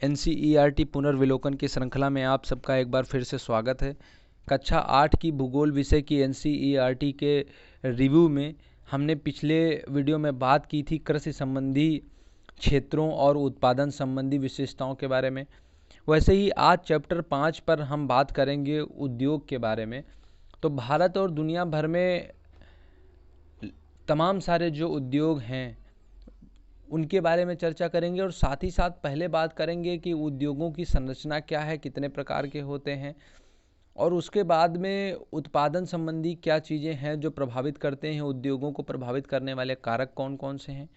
NCERT पुनर्विलोकन की श्रृंखला में आप सबका एक बार फिर से स्वागत है। कक्षा 8 की भूगोल विषय की NCERT के रिव्यू में हमने पिछले वीडियो में बात की थी कृषि संबंधी क्षेत्रों और उत्पादन संबंधी विशेषताओं के बारे में। वैसे ही आज चैप्टर 5 पर हम बात करेंगे उद्योग के बारे में। तो भारत और दुनिया भर में तमाम सारे जो उद्योग हैं उनके बारे में चर्चा करेंगे और साथ ही साथ पहले बात करेंगे कि उद्योगों की संरचना क्या है, कितने प्रकार के होते हैं, और उसके बाद में उत्पादन संबंधी क्या चीज़ें हैं जो प्रभावित करते हैं। उद्योगों को प्रभावित करने वाले कारक कौन कौन से हैं,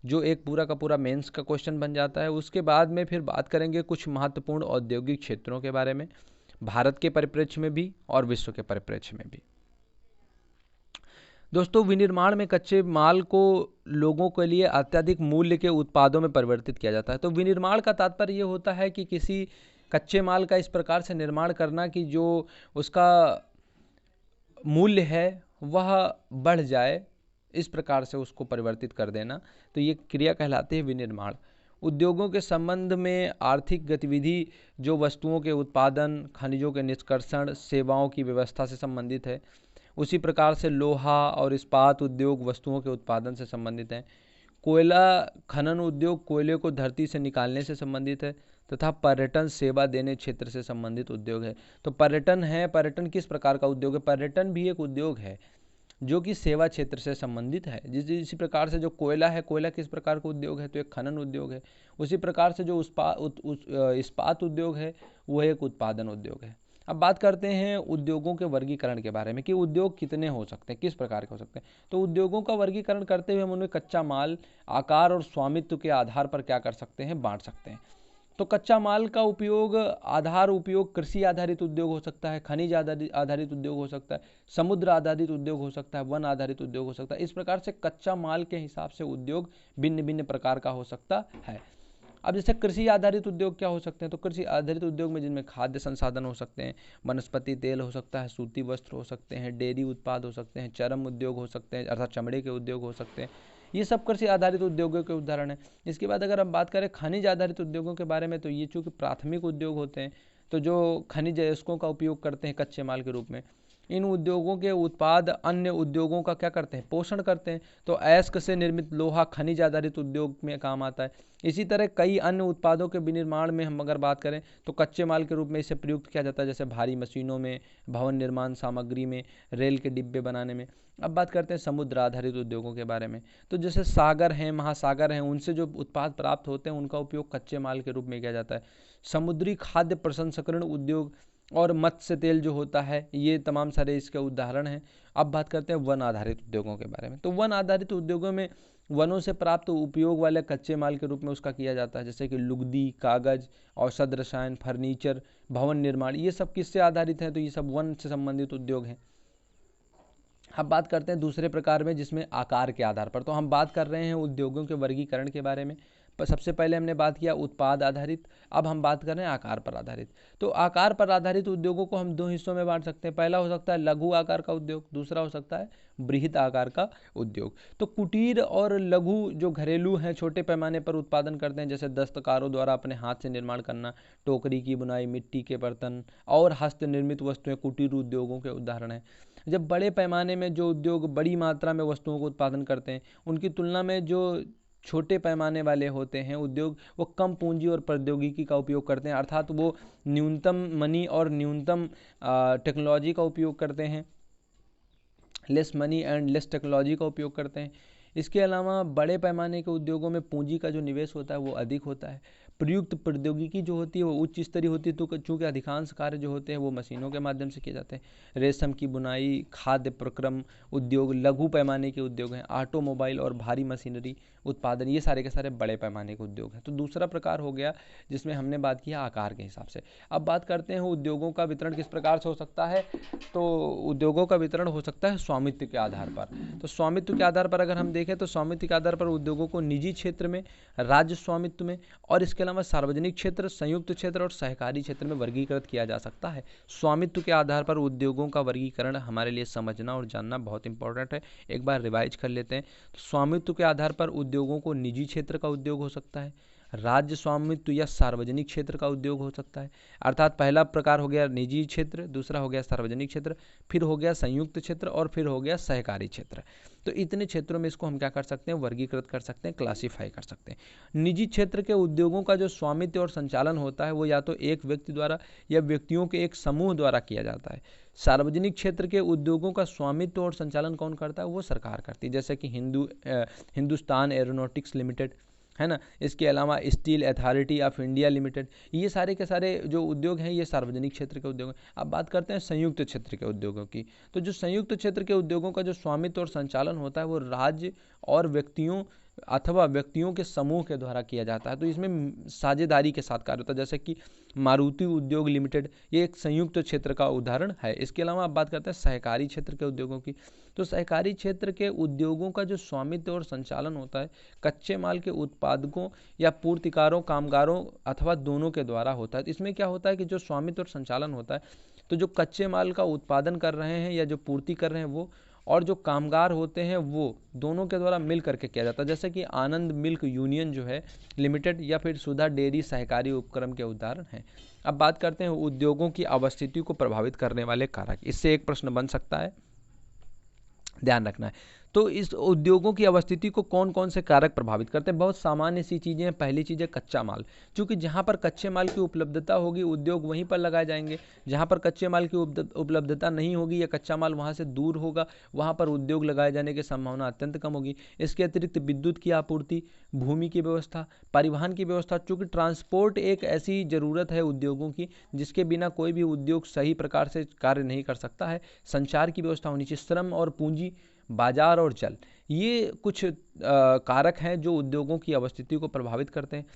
जो एक पूरा का पूरा मेंस का क्वेश्चन बन जाता है। उसके बाद में फिर बात करेंगे कुछ महत्वपूर्ण औद्योगिक क्षेत्रों के बारे में, भारत के परिप्रेक्ष्य में भी और विश्व के परिप्रेक्ष्य में भी। दोस्तों, विनिर्माण में कच्चे माल को लोगों के लिए अत्यधिक मूल्य के उत्पादों में परिवर्तित किया जाता है। तो विनिर्माण का तात्पर्य ये होता है कि किसी कच्चे माल का इस प्रकार से निर्माण करना कि जो उसका मूल्य है वह बढ़ जाए, इस प्रकार से उसको परिवर्तित कर देना। तो ये क्रिया कहलाती है विनिर्माण। उद्योगों के संबंध में आर्थिक गतिविधि जो वस्तुओं के उत्पादन, खनिजों के निष्कर्षण, सेवाओं की व्यवस्था से संबंधित है। उसी प्रकार से लोहा और इस्पात उद्योग वस्तुओं के उत्पादन से संबंधित हैं। कोयला खनन उद्योग कोयले को धरती से निकालने से संबंधित है, तथा पर्यटन सेवा देने क्षेत्र से संबंधित उद्योग है। तो पर्यटन किस प्रकार का उद्योग है? पर्यटन भी एक उद्योग है जो कि सेवा क्षेत्र से संबंधित है। इसी प्रकार से जो कोयला है, कोयला किस प्रकार का उद्योग है? तो एक खनन उद्योग है। उसी प्रकार से जो इस्पात उद्योग है वह एक उत्पादन उद्योग है। अब बात करते हैं उद्योगों के वर्गीकरण के बारे में कि उद्योग कितने हो सकते हैं, किस प्रकार के हो सकते हैं। तो उद्योगों का वर्गीकरण करते हुए हम उन्हें कच्चा माल, आकार और स्वामित्व के आधार पर क्या कर सकते हैं, बांट सकते हैं। तो कच्चा माल का उपयोग कृषि आधारित उद्योग हो सकता है, खनिज आधारित उद्योग हो सकता है, समुद्र आधारित उद्योग हो सकता है, वन आधारित उद्योग हो सकता है। इस प्रकार से कच्चा माल के हिसाब से उद्योग भिन्न भिन्न प्रकार का हो सकता है। अब जैसे कृषि आधारित उद्योग क्या हो सकते हैं? तो कृषि आधारित उद्योग में जिनमें खाद्य संसाधन हो सकते हैं, वनस्पति तेल हो सकता है, सूती वस्त्र हो सकते हैं, डेयरी उत्पाद हो सकते हैं, चर्म उद्योग हो सकते हैं अर्थात चमड़े के उद्योग हो सकते हैं। ये सब कृषि आधारित उद्योगों के उदाहरण हैं। इसके बाद अगर हम बात करें खनिज आधारित उद्योगों के बारे में, तो ये चूँकि प्राथमिक उद्योग होते हैं, तो जो खनिज अयस्कों का उपयोग करते हैं कच्चे माल के रूप में, इन उद्योगों के उत्पाद अन्य उद्योगों का क्या करते हैं, पोषण करते हैं। तो अयस्क से निर्मित लोहा खनिज आधारित उद्योग में काम आता है। इसी तरह कई अन्य उत्पादों के विनिर्माण में हम अगर बात करें तो कच्चे माल के रूप में इसे प्रयुक्त किया जाता है, जैसे भारी मशीनों में, भवन निर्माण सामग्री में, रेल के डिब्बे बनाने में। अब बात करते हैं समुद्र आधारित उद्योगों के बारे में। तो जैसे सागर हैं, महासागर हैं, उनसे जो उत्पाद प्राप्त होते हैं उनका उपयोग कच्चे माल के रूप में किया जाता है। समुद्री खाद्य प्रसंस्करण उद्योग और मत्स्य तेल जो होता है, ये तमाम सारे इसके उदाहरण हैं। अब बात करते हैं वन आधारित उद्योगों के बारे में। तो वन आधारित उद्योगों में वनों से प्राप्त उपयोग वाले कच्चे माल के रूप में उसका किया जाता है, जैसे कि लुगदी, कागज, औषध रसायन, फर्नीचर, भवन निर्माण। ये सब किससे आधारित हैं? तो ये सब वन से संबंधित उद्योग हैं। अब बात करते हैं दूसरे प्रकार में, जिसमें आकार के आधार पर। तो हम बात कर रहे हैं उद्योगों के वर्गीकरण के बारे में। पर सबसे पहले हमने बात किया उत्पाद आधारित, अब हम बात कर रहे हैं आकार पर आधारित। तो आकार पर आधारित उद्योगों को हम दो हिस्सों में बांट सकते हैं। पहला हो सकता है लघु आकार का उद्योग, दूसरा हो सकता है बृहत आकार का उद्योग। तो कुटीर और लघु जो घरेलू हैं, छोटे पैमाने पर उत्पादन करते हैं, जैसे दस्तकारों द्वारा अपने हाथ से निर्माण करना, टोकरी की बुनाई, मिट्टी के बर्तन और हस्त निर्मित वस्तुएं कुटीर उद्योगों के उदाहरण हैं। जब बड़े पैमाने में जो उद्योग बड़ी मात्रा में वस्तुओं को उत्पादन करते हैं, उनकी तुलना में जो छोटे पैमाने वाले होते हैं उद्योग, वो कम पूंजी और प्रौद्योगिकी का उपयोग करते हैं, अर्थात वो न्यूनतम मनी और न्यूनतम टेक्नोलॉजी का उपयोग करते हैं, less money and less technology का उपयोग करते हैं। इसके अलावा बड़े पैमाने के उद्योगों में पूंजी का जो निवेश होता है वो अधिक होता है। प्रयुक्त प्रौद्योगिकी जो होती है वो उच्च स्तरीय होती है, तो चूँकि अधिकांश कार्य जो होते हैं वो मशीनों के माध्यम से किए जाते हैं। रेशम की बुनाई, खाद्य प्रक्रम उद्योग लघु पैमाने के उद्योग हैं। ऑटोमोबाइल और भारी मशीनरी उत्पादन, ये सारे के सारे बड़े पैमाने के उद्योग हैं। तो दूसरा प्रकार हो गया जिसमें हमने बात किया आकार के हिसाब से। अब बात करते हैं उद्योगों का वितरण किस प्रकार से हो सकता है। तो उद्योगों का वितरण हो सकता है स्वामित्व के आधार पर। तो स्वामित्व के आधार पर अगर हम देखें तो स्वामित्व के आधार पर उद्योगों को निजी क्षेत्र में, राज्य स्वामित्व में और इसके अलावा सार्वजनिक क्षेत्र, संयुक्त क्षेत्र और सहकारी क्षेत्र में वर्गीकृत किया जा सकता है। स्वामित्व के आधार पर उद्योगों का वर्गीकरण हमारे लिए समझना और जानना बहुत इंपॉर्टेंट है। एक बार रिवाइज कर लेते हैं। तो स्वामित्व के आधार पर उद्योगों को निजी क्षेत्र का उद्योग हो सकता है, राज्य स्वामित्व या सार्वजनिक क्षेत्र का उद्योग हो सकता है। अर्थात पहला प्रकार हो गया निजी क्षेत्र, दूसरा हो गया सार्वजनिक क्षेत्र, फिर हो गया संयुक्त क्षेत्र और फिर हो गया सहकारी क्षेत्र। तो इतने क्षेत्रों में इसको हम क्या कर सकते हैं, वर्गीकृत कर सकते हैं, क्लासीफाई कर सकते हैं। निजी क्षेत्र के उद्योगों का जो स्वामित्व और संचालन होता है वो या तो एक व्यक्ति द्वारा या व्यक्तियों के एक समूह द्वारा किया जाता है। सार्वजनिक क्षेत्र के उद्योगों का स्वामित्व और संचालन कौन करता है, वो सरकार करती है, जैसे कि हिंदुस्तान एरोनॉटिक्स लिमिटेड है ना, इसके अलावा steel authority of India limited, ये सारे के सारे जो उद्योग हैं ये सार्वजनिक क्षेत्र के उद्योग हैं। अब बात करते हैं संयुक्त क्षेत्र के उद्योगों की। तो जो संयुक्त क्षेत्र के उद्योगों का जो स्वामित्व और संचालन होता है वो राज्य और व्यक्तियों अथवा व्यक्तियों के समूह के द्वारा किया जाता है। तो इसमें साझेदारी के साथ कार्य होता है, जैसे कि मारुति उद्योग लिमिटेड, ये एक संयुक्त क्षेत्र का उदाहरण है। इसके अलावा आप बात करते हैं सहकारी क्षेत्र के उद्योगों की। तो सहकारी क्षेत्र के उद्योगों का जो स्वामित्व और संचालन होता है कच्चे माल के उत्पादकों या पूर्तिकारों, कामगारों अथवा दोनों के द्वारा होता है। इसमें क्या होता है कि जो स्वामित्व और संचालन होता है, तो जो कच्चे माल का उत्पादन कर रहे हैं या जो पूर्ति कर रहे हैं वो, और जो कामगार होते हैं वो दोनों के द्वारा मिल करके किया जाता है, जैसे कि आनंद मिल्क यूनियन जो है लिमिटेड या फिर सुधा डेयरी सहकारी उपक्रम के उदाहरण हैं। अब बात करते हैं उद्योगों की अवस्थिति को प्रभावित करने वाले कारक। इससे एक प्रश्न बन सकता है, ध्यान रखना है। तो इस उद्योगों की अवस्थिति को कौन कौन से कारक प्रभावित करते हैं, बहुत सामान्य सी चीज़ें हैं। पहली चीज़ है कच्चा माल, क्योंकि जहाँ पर कच्चे माल की उपलब्धता होगी उद्योग वहीं पर लगाए जाएंगे। जहाँ पर कच्चे माल की उपलब्धता नहीं होगी या कच्चा माल वहाँ से दूर होगा, वहाँ पर उद्योग लगाए जाने की संभावना अत्यंत कम होगी। इसके अतिरिक्त विद्युत की आपूर्ति, भूमि की व्यवस्था, परिवहन की व्यवस्था, चूँकि ट्रांसपोर्ट एक ऐसी ज़रूरत है उद्योगों की जिसके बिना कोई भी उद्योग सही प्रकार से कार्य नहीं कर सकता है। संचार की व्यवस्था होनी चाहिए, श्रम और पूंजी, बाजार और जल, ये कुछ कारक हैं जो उद्योगों की अवस्थिति को प्रभावित करते हैं।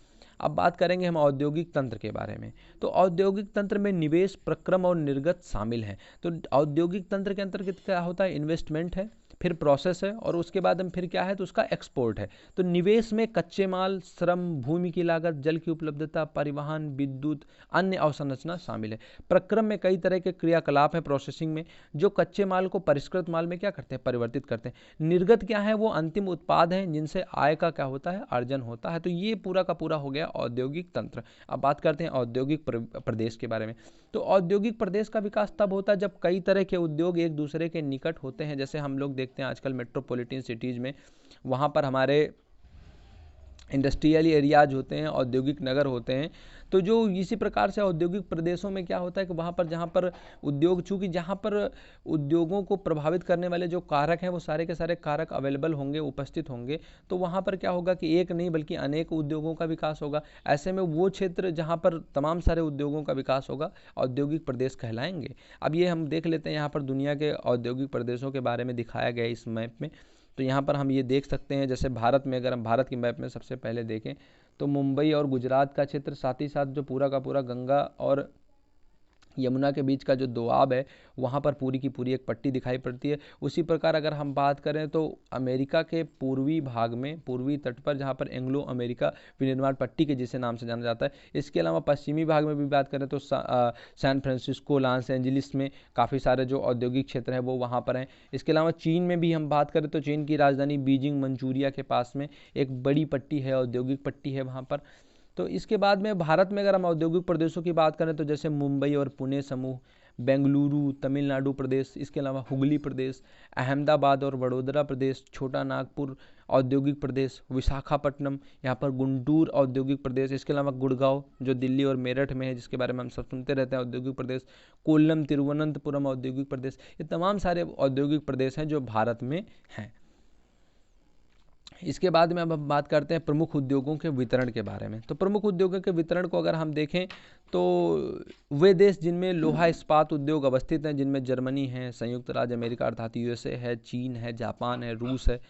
अब बात करेंगे हम औद्योगिक तंत्र के बारे में। तो औद्योगिक तंत्र में निवेश, प्रक्रम और निर्गत शामिल हैं। तो औद्योगिक तंत्र के अंतर्गत क्या होता है, इन्वेस्टमेंट है, फिर प्रोसेस है, और उसके बाद हम फिर क्या है तो उसका एक्सपोर्ट है। तो निवेश में कच्चे माल, श्रम, भूमि की लागत, जल की उपलब्धता, परिवहन, विद्युत, अन्य अवसंरचना शामिल है। प्रक्रम में कई तरह के क्रियाकलाप हैं प्रोसेसिंग में, जो कच्चे माल को परिष्कृत माल में क्या करते हैं, परिवर्तित करते हैं। निर्गत क्या है, वो अंतिम उत्पाद हैं जिनसे आय का क्या होता है, अर्जन होता है। तो ये पूरा का पूरा हो गया औद्योगिक तंत्र। अब बात करते हैं औद्योगिक प्रदेश के बारे में। तो औद्योगिक प्रदेश का विकास तब होता है जब कई तरह के उद्योग एक दूसरे के निकट होते हैं। जैसे हम लोग देखते हैं आजकल मेट्रोपॉलिटन सिटीज़ में, वहाँ पर हमारे इंडस्ट्रियल एरियाज होते हैं, औद्योगिक नगर होते हैं। तो जो इसी प्रकार से औद्योगिक प्रदेशों में क्या होता है कि वहाँ पर जहाँ पर उद्योग, चूँकि जहाँ पर उद्योगों को प्रभावित करने वाले जो कारक हैं वो सारे के सारे कारक अवेलेबल होंगे, उपस्थित होंगे, तो वहाँ पर क्या होगा कि एक नहीं बल्कि अनेक उद्योगों का विकास होगा। ऐसे में वो क्षेत्र जहाँ पर तमाम सारे उद्योगों का विकास होगा औद्योगिक प्रदेश कहलाएंगे। अब ये हम देख लेते हैं, यहाँ पर दुनिया के औद्योगिक प्रदेशों के बारे में दिखाया गया इस मैप में। तो यहाँ पर हम ये देख सकते हैं, जैसे भारत में अगर हम भारत की मैप में सबसे पहले देखें तो मुंबई और गुजरात का क्षेत्र, साथ ही साथ जो पूरा का पूरा गंगा और यमुना के बीच का जो दोआब है वहाँ पर पूरी की पूरी एक पट्टी दिखाई पड़ती है। उसी प्रकार अगर हम बात करें तो अमेरिका के पूर्वी भाग में, पूर्वी तट पर, जहाँ पर एंग्लो अमेरिका विनिर्माण पट्टी के जिसे नाम से जाना जाता है। इसके अलावा पश्चिमी भाग में भी बात करें तो सैन फ्रांसिस्को, लॉस एंजलिस में काफ़ी सारे जो औद्योगिक क्षेत्र हैं वो वहाँ पर हैं। इसके अलावा चीन में भी हम बात करें तो चीन की राजधानी बीजिंग, मंचूरिया के पास में एक बड़ी पट्टी है, औद्योगिक पट्टी है वहाँ पर। तो इसके बाद में भारत में अगर हम औद्योगिक प्रदेशों की बात करें तो जैसे मुंबई और पुणे समूह, बेंगलुरु तमिलनाडु प्रदेश, इसके अलावा हुगली प्रदेश, अहमदाबाद और वडोदरा प्रदेश, छोटा नागपुर औद्योगिक प्रदेश, विशाखापट्टनम, यहाँ पर गुंटूर औद्योगिक प्रदेश, इसके अलावा गुड़गांव जो दिल्ली और मेरठ में है जिसके बारे में हम सब सुनते रहते हैं औद्योगिक प्रदेश, कोल्लम, तिरुवनंतपुरम औद्योगिक प्रदेश, ये तमाम सारे औद्योगिक प्रदेश हैं जो भारत में हैं। इसके बाद में अब हम बात करते हैं प्रमुख उद्योगों के वितरण के बारे में। तो प्रमुख उद्योगों के वितरण को अगर हम देखें तो वे देश जिनमें लोहा इस्पात उद्योग अवस्थित हैं, जिनमें जर्मनी है, संयुक्त राज्य अमेरिका अर्थात यूएसए है, चीन है, जापान है, रूस है।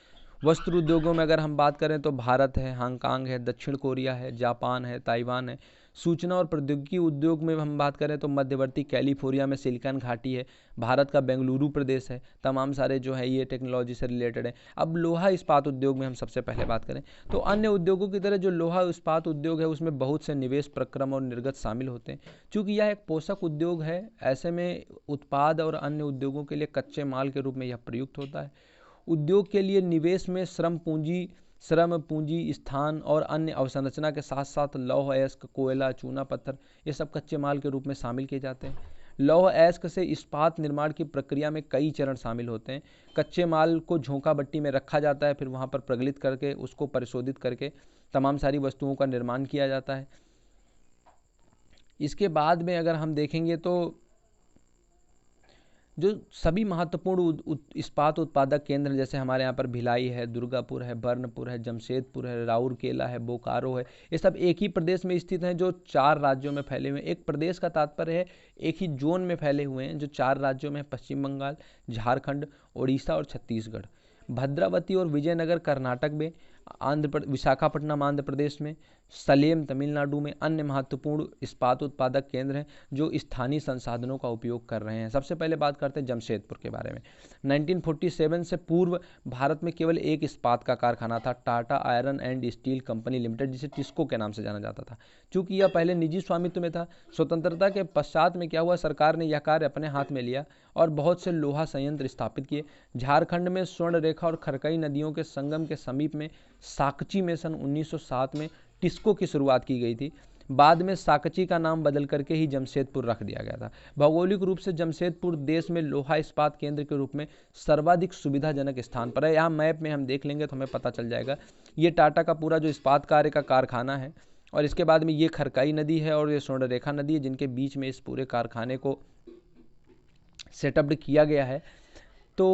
वस्त्र उद्योगों में अगर हम बात करें तो भारत है, हांगकांग है, दक्षिण कोरिया है, जापान है, ताइवान है। सूचना और प्रौद्योगिकी उद्योग में हम बात करें तो मध्यवर्ती कैलिफोर्निया में सिलिकॉन घाटी है, भारत का बेंगलुरु प्रदेश है, तमाम सारे जो है ये टेक्नोलॉजी से रिलेटेड है। अब लोहा इस्पात उद्योग में हम सबसे पहले बात करें तो अन्य उद्योगों की तरह जो लोहा इस्पात उद्योग है उसमें बहुत से निवेश, प्रक्रम और निर्गत शामिल होते हैं। चूँकि यह एक पोषक उद्योग है, ऐसे में उत्पाद और अन्य उद्योगों के लिए कच्चे माल के रूप में यह प्रयुक्त होता है। उद्योग के लिए निवेश में श्रम पूंजी श्रम पूंजी, स्थान और अन्य अवसंरचना के साथ साथ लौह अयस्क, कोयला, चूना पत्थर ये सब कच्चे माल के रूप में शामिल किए जाते हैं। लौह अयस्क से इस्पात निर्माण की प्रक्रिया में कई चरण शामिल होते हैं। कच्चे माल को झोंका भट्टी में रखा जाता है, फिर वहाँ पर प्रगलित करके उसको परिशोधित करके तमाम सारी वस्तुओं का निर्माण किया जाता है। इसके बाद में अगर हम देखेंगे तो जो सभी महत्वपूर्ण इस्पात उत्पादक केंद्र जैसे हमारे यहाँ पर भिलाई है, दुर्गापुर है, बर्नपुर है, जमशेदपुर है, राउरकेला है, बोकारो है, ये सब एक ही प्रदेश में स्थित हैं जो 4 राज्यों में फैले हुए हैं। एक प्रदेश का तात्पर्य है एक ही जोन में फैले हुए हैं जो 4 राज्यों में, पश्चिम बंगाल, झारखंड, उड़ीसा और छत्तीसगढ़। भद्रावती और विजयनगर कर्नाटक में, विशाखापट्टनम आंध्र प्रदेश में, सलेम तमिलनाडु में अन्य महत्वपूर्ण इस्पात उत्पादक केंद्र हैं जो स्थानीय संसाधनों का उपयोग कर रहे हैं। सबसे पहले बात करते हैं जमशेदपुर के बारे में। 1947 से पूर्व भारत में केवल एक इस्पात का कारखाना था, Tata iron and steel company limited, जिसे टिस्को के नाम से जाना जाता था। चूंकि यह पहले निजी स्वामित्व में था, स्वतंत्रता के पश्चात में क्या हुआ, सरकार ने यह कार्य अपने हाथ में लिया और बहुत से लोहा संयंत्र स्थापित किए। झारखंड में स्वर्ण रेखा और खरकई नदियों के संगम के समीप में साकची में सन 1907 में टिस्को की शुरुआत की गई थी। बाद में साकची का नाम बदल करके ही जमशेदपुर रख दिया गया था। भौगोलिक रूप से जमशेदपुर देश में लोहा इस्पात केंद्र के रूप में सर्वाधिक सुविधाजनक स्थान पर है। यहाँ मैप में हम देख लेंगे तो हमें पता चल जाएगा। ये टाटा का पूरा जो इस्पात कार्य का कारखाना है और इसके बाद में ये खरकई नदी है और ये स्वर्ण रेखा नदी है जिनके बीच में इस पूरे कारखाने को सेटअप किया गया है। तो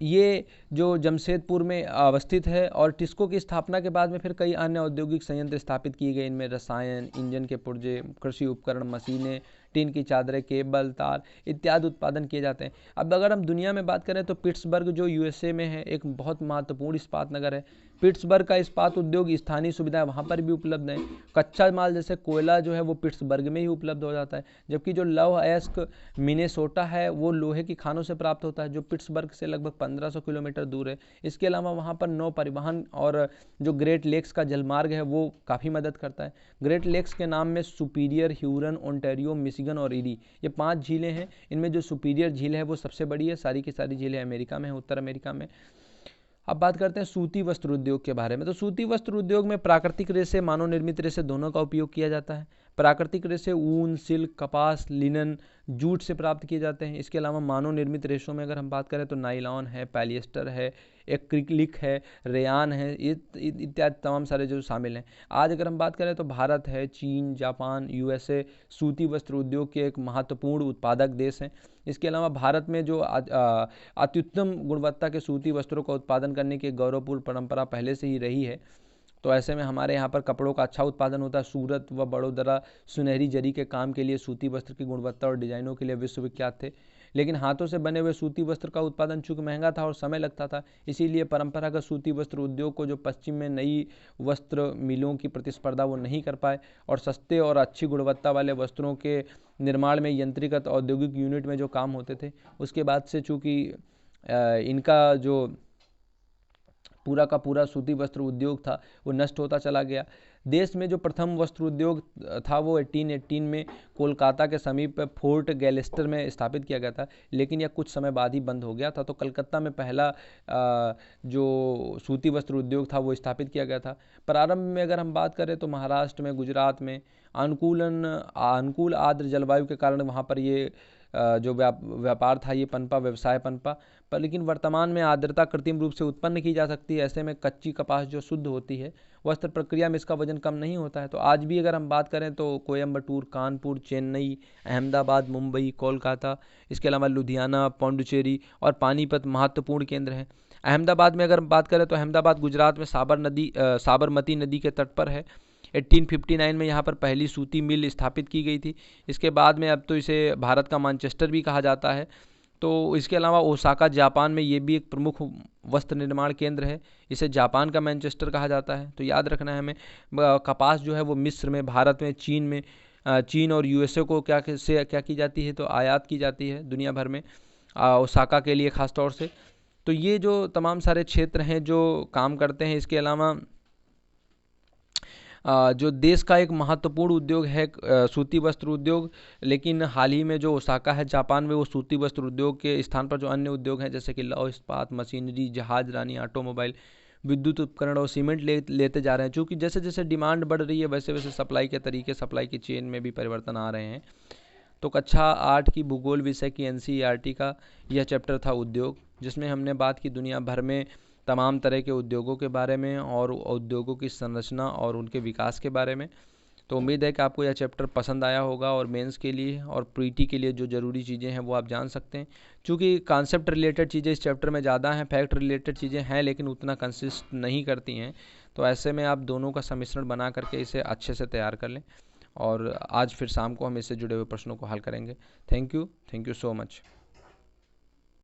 ये जो जमशेदपुर में अवस्थित है और टिस्को की स्थापना के बाद में फिर कई अन्य औद्योगिक संयंत्र स्थापित किए गए। इनमें रसायन, इंजन के पुर्जे, कृषि उपकरण, मशीनें, टीन की चादरें, केबल, तार इत्यादि उत्पादन किए जाते हैं। अब अगर हम दुनिया में बात करें तो पिट्सबर्ग जो यूएसए में है एक बहुत महत्वपूर्ण इस्पात नगर है। पिट्सबर्ग का इस्पात उद्योग स्थानीय सुविधाएं वहाँ पर भी उपलब्ध हैं। कच्चा माल जैसे कोयला जो है वो पिट्सबर्ग में ही उपलब्ध हो जाता है, जबकि जो लौह अयस्क मिनेसोटा है वो लोहे की खानों से प्राप्त होता है जो पिट्सबर्ग से लगभग 1500 किलोमीटर दूर है। इसके अलावा वहाँ पर नौ परिवहन और जो ग्रेट लेक्स का जलमार्ग है वो काफ़ी मदद करता है। ग्रेट लेक्स के नाम में सुपीरियर, ह्यूरन, ओंटारियो, मिशिगन और ईरी ये 5 झीलें हैं। इनमें जो सुपीरियर झील है वो सबसे बड़ी है। सारी की सारी झीलें अमेरिका में है, उत्तर अमेरिका में। अब बात करते हैं सूती वस्त्र उद्योग के बारे में। तो सूती वस्त्र उद्योग में प्राकृतिक रेशे, मानव निर्मित रेशे दोनों का उपयोग किया जाता है। प्राकृतिक रेशे ऊन, सिल्क, कपास, लिनन, जूट से प्राप्त किए जाते हैं। इसके अलावा मानव निर्मित रेशों में अगर हम बात करें तो नायलॉन है, पॉलिएस्टर है, एक्रिलिक है, रेयान है, इत्यादि तमाम सारे जो शामिल हैं। आज अगर हम बात करें तो भारत है, चीन, जापान, यूएसए सूती वस्त्र उद्योग के एक महत्वपूर्ण उत्पादक देश हैं। इसके अलावा भारत में जो अत्युत्तम गुणवत्ता के सूती वस्त्रों का उत्पादन करने की गौरवपूर्ण परंपरा पहले से ही रही है। तो ऐसे में हमारे यहाँ पर कपड़ों का अच्छा उत्पादन होता है। सूरत व बड़ोदरा सुनहरी जरी के काम के लिए सूती वस्त्र की गुणवत्ता और डिजाइनों के लिए विश्वविख्यात थे। लेकिन हाथों से बने हुए सूती वस्त्र का उत्पादन चूंकि महंगा था और समय लगता था, इसीलिए परंपरागत सूती वस्त्र उद्योग को जो पश्चिम में नई वस्त्र मिलों की प्रतिस्पर्धा वो नहीं कर पाए और सस्ते और अच्छी गुणवत्ता वाले वस्त्रों के निर्माण में यंत्रीकृत औद्योगिक यूनिट में जो काम होते थे उसके बाद से चूँकि इनका जो पूरा का पूरा सूती वस्त्र उद्योग था वो नष्ट होता चला गया। देश में जो प्रथम वस्त्र उद्योग था वो 1818 में कोलकाता के समीप फोर्ट गैलेस्टर में स्थापित किया गया था, लेकिन यह कुछ समय बाद ही बंद हो गया था। तो कलकत्ता में पहला जो सूती वस्त्र उद्योग था वो स्थापित किया गया था। प्रारंभ में अगर हम बात करें तो महाराष्ट्र में, गुजरात में अनुकूल आर्द्र जलवायु के कारण वहाँ पर ये जो व्यापार था ये व्यवसाय पनपा पर, लेकिन वर्तमान में आर्द्रता कृत्रिम रूप से उत्पन्न की जा सकती है। ऐसे में कच्ची कपास जो शुद्ध होती है वस्त्र प्रक्रिया में इसका वजन कम नहीं होता है। तो आज भी अगर हम बात करें तो कोयम्बटूर, कानपुर, चेन्नई, अहमदाबाद, मुंबई, कोलकाता, इसके अलावा लुधियाना, पौंडुचेरी और पानीपत महत्वपूर्ण केंद्र हैं। अहमदाबाद में अगर हम बात करें तो अहमदाबाद गुजरात में साबरमती नदी के तट पर है। 1859 में यहाँ पर पहली सूती मिल स्थापित की गई थी। इसके बाद में अब तो इसे भारत का मैनचेस्टर भी कहा जाता है। तो इसके अलावा ओसाका जापान में ये भी एक प्रमुख वस्त्र निर्माण केंद्र है, इसे जापान का मैनचेस्टर कहा जाता है। तो याद रखना है हमें। कपास जो है वो मिस्र में, भारत में, चीन और यूएसए को क्या की जाती है तो आयात की जाती है दुनिया भर में, ओसाका के लिए ख़ास तौर से। तो ये जो तमाम सारे क्षेत्र हैं जो काम करते हैं। इसके अलावा जो देश का एक महत्वपूर्ण उद्योग है सूती वस्त्र उद्योग, लेकिन हाल ही में जो ओसाका है जापान में वो सूती वस्त्र उद्योग के स्थान पर जो अन्य उद्योग हैं जैसे कि लौह इस्पात, मशीनरी, जहाज रानी, ऑटोमोबाइल, विद्युत उपकरण और सीमेंट लेते जा रहे हैं। चूँकि जैसे जैसे डिमांड बढ़ रही है वैसे वैसे सप्लाई के तरीके, सप्लाई की चेन में भी परिवर्तन आ रहे हैं। तो कक्षा 8 की भूगोल विषय की NCERT का यह चैप्टर था उद्योग, जिसमें हमने बात की दुनिया भर में तमाम तरह के उद्योगों के बारे में और उद्योगों की संरचना और उनके विकास के बारे में। तो उम्मीद है कि आपको यह चैप्टर पसंद आया होगा और मेंस के लिए और प्रीटी के लिए जो ज़रूरी चीज़ें हैं वो आप जान सकते हैं। चूँकि कॉन्सेप्ट रिलेटेड चीज़ें इस चैप्टर में ज़्यादा हैं, फैक्ट रिलेटेड चीज़ें हैं लेकिन उतना कंसिस्ट नहीं करती हैं। तो ऐसे में आप दोनों का सम्मिश्रण बना करके इसे अच्छे से तैयार कर लें और आज फिर शाम को हम इससे जुड़े हुए प्रश्नों को हल करेंगे। Thank you so much.